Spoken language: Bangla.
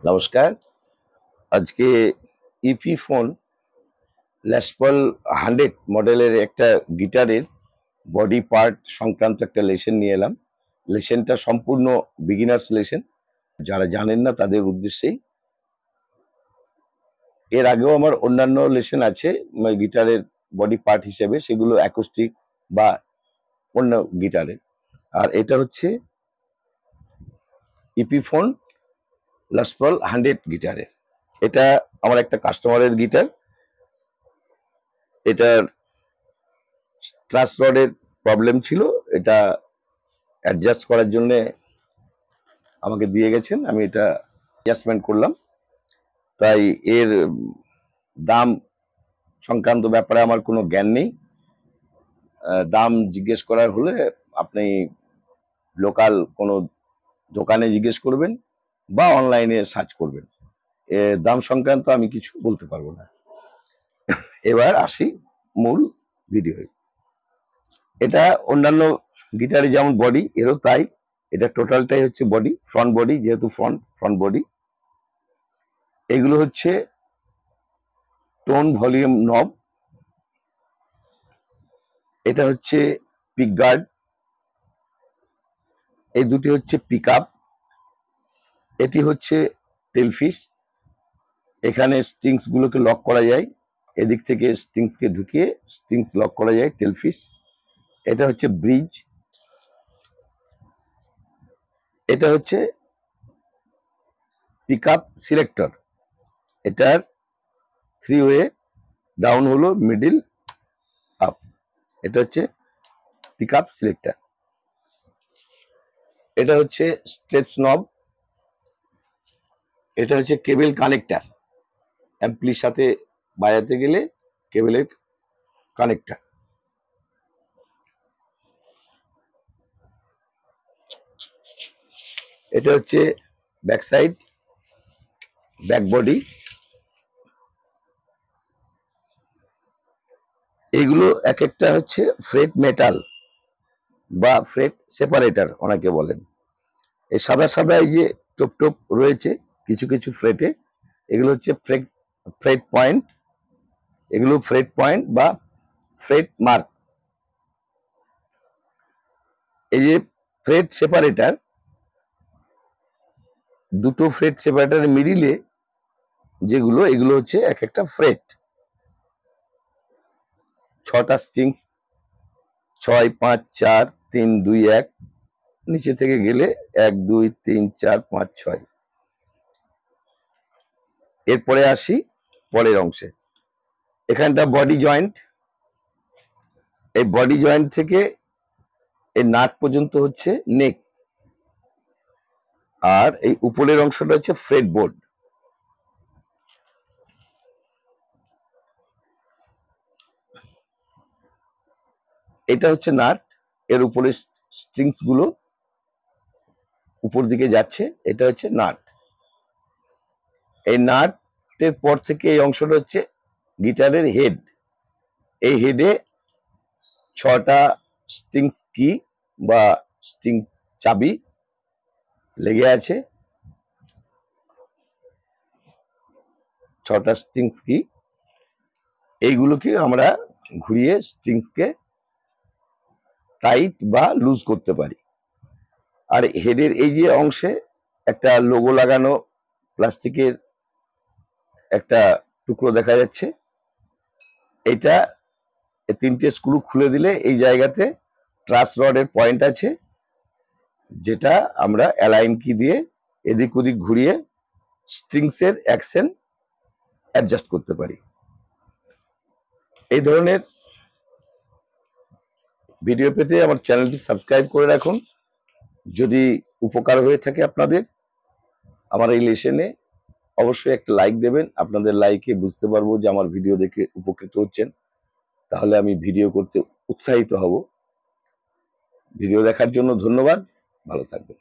নমস্কার। আজকে ইপিফোন লেসপল 100 মডেলের একটা গিটারের বডি পার্ট সংক্রান্ত একটা লেসন নিয়ে এলাম। লেসনটা সম্পূর্ণ বিগিনার্স লেসন, যারা জানেন না তাদের উদ্দেশ্যেই। এর আগেও আমার অন্যান্য লেসন আছে গিটারের বডি পার্ট হিসেবে, সেগুলো অ্যাকোস্টিক বা অন্য গিটারের। আর এটা হচ্ছে ইপিফোন লেসপল 100 গিটারের। এটা আমার একটা কাস্টমারের গিটার। এটার ট্রাস রডের প্রবলেম ছিল, এটা অ্যাডজাস্ট করার জন্য আমাকে দিয়ে গেছেন, আমি এটা অ্যাডজাস্টমেন্ট করলাম। তাই এর দাম সংক্রান্ত ব্যাপারে আমার কোনো জ্ঞান নেই। দাম জিজ্ঞেস করার হলে আপনি লোকাল কোনো দোকানে জিজ্ঞেস করবেন বা অনলাইনে সার্চ করবেন। দাম সংক্রান্ত আমি কিছু বলতে পারবো না। এবার আসি মূল ভিডিও। এটা অন্যান্য গিটারে যেমন বডি, এরও তাই। এটা টোটালটাই হচ্ছে বডি, ফ্রন্ট বডি, যেহেতু ফ্রন্ট বডি। এগুলো হচ্ছে টোন ভলিউম নব, এটা হচ্ছে পিক গার্ড, এই দুটি হচ্ছে পিক আপ, এটি হচ্ছে টেলফিশ। এখানে স্ট্রিংস গুলোকে লক করা যায়, এদিক থেকে স্ট্রিংসকে ঢুকিয়ে স্ট্রিংস লক করা যায়, টেলফিশ। এটা হচ্ছে ব্রিজ, এটা হচ্ছে পিক আপ সিলেক্টর। এটার 3 ওয়ে, ডাউন হলো, মিডিল, আপ। এটা হচ্ছে পিক আপ সিলেক্টর। এটা হচ্ছে স্টেপস নব, এটা হচ্ছে কেবল কানেক্টর, অ্যাম্পলির সাথে বাজাতে গেলে কেবলের কানেক্টর। এটা হচ্ছে ব্যাক সাইড, ব্যাক বডি। এগুলো এক একটা হচ্ছে ফ্রেট মেটাল বা ফ্রেট সেপারেটর অনেকে বলেন। এই সাদা সাদা এই যে টোপ টোপ রয়েছে কিছু কিছু ফ্রেটে, এগুলো হচ্ছে ফ্রেট পয়েন্ট। এগুলো ফ্রেট পয়েন্ট বা ফ্রেট মার্ক। এই যে ফ্রেট সেপারেটর, দুটো ফ্রেট সেপারেটরের মিডিলে যেগুলো, এগুলো হচ্ছে এক একটা ফ্রেট। 6টা স্ট্রিংস, 6, 5, 4, 3, 2, 1, নিচে থেকে গেলে 1, 2, 3, 4, 5, 6। এরপরে আসি পরের অংশে। এখানটা বডি জয়েন্ট, এই বডি জয়েন্ট থেকে এই নাট পর্যন্ত হচ্ছে নেক, আর এই উপরের অংশটা হচ্ছে ফ্রেট বোর্ড। এটা হচ্ছে নাট, এর উপরে স্ট্রিংস গুলো উপর দিকে যাচ্ছে, এটা হচ্ছে নাট। এই নাটের পর থেকে এই অংশটা হচ্ছে গিটারের হেড। এই হেডে 6টা স্ট্রিংস কি বা স্ট্রিং চাবি লেগে আছে, 6টা স্ট্রিংস কি। এইগুলোকে আমরা ঘুরিয়ে স্ট্রিংসকে টাইট বা লুজ করতে পারি। আর হেডের এই যে অংশে একটা লোগো লাগানো প্লাস্টিকের একটা টুকরো দেখা যাচ্ছে, এটা 3টে স্ক্রু খুলে দিলে এই জায়গাতে ট্রাস রডের পয়েন্ট আছে, যেটা আমরা অ্যালাইন কি দিয়ে এদিক ওদিক ঘুরিয়ে স্ট্রিংসের অ্যাকশন অ্যাডজাস্ট করতে পারি। এই ধরনের ভিডিও পেতে আমার চ্যানেলটি সাবস্ক্রাইব করে রাখুন। যদি উপকার হয়ে থাকে আপনাদের আমার এই লেসনে, অবশ্যই একটা লাইক দেবেন। আপনাদের লাইকে বুঝতে পারবো যে আমার ভিডিও দেখে উপকৃত হচ্ছেন, তাহলে আমি ভিডিও করতে উৎসাহিত হব। ভিডিও দেখার জন্য ধন্যবাদ, ভালো থাকবেন।